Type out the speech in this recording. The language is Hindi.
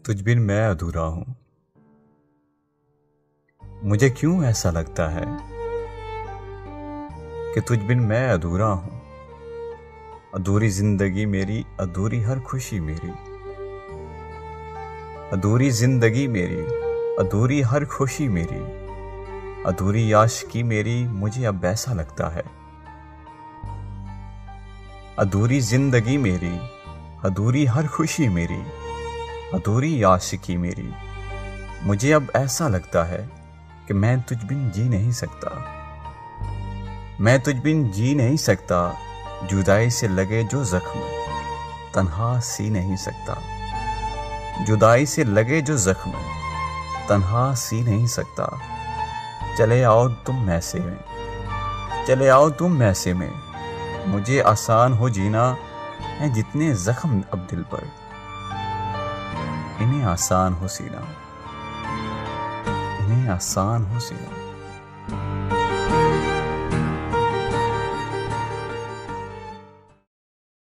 तुझ बिन मैं अधूरा हूं। मुझे क्यों ऐसा लगता है कि तुझ बिन मैं अधूरा हूं। अधूरी जिंदगी मेरी, अधूरी हर खुशी मेरी। अधूरी जिंदगी मेरी, अधूरी हर खुशी मेरी। अधूरी आशिकी मेरी, मुझे अब ऐसा लगता है। अधूरी जिंदगी मेरी, अधूरी हर खुशी मेरी। अधूरी आशिकी मेरी, मुझे अब ऐसा लगता है कि मैं तुझ बिन जी नहीं सकता। मैं तुझ बिन जी नहीं सकता। जुदाई से लगे जो जख्म, तन्हा सी नहीं सकता। जुदाई से लगे जो जख्म, तन्हा सी नहीं सकता। चले आओ तुम ऐसे में, चले आओ तुम ऐसे में। मुझे आसान हो जीना है जितने जख्म अब दिल पर, इन्हें आसान हो सीना, इन्हें आसान हो सीना।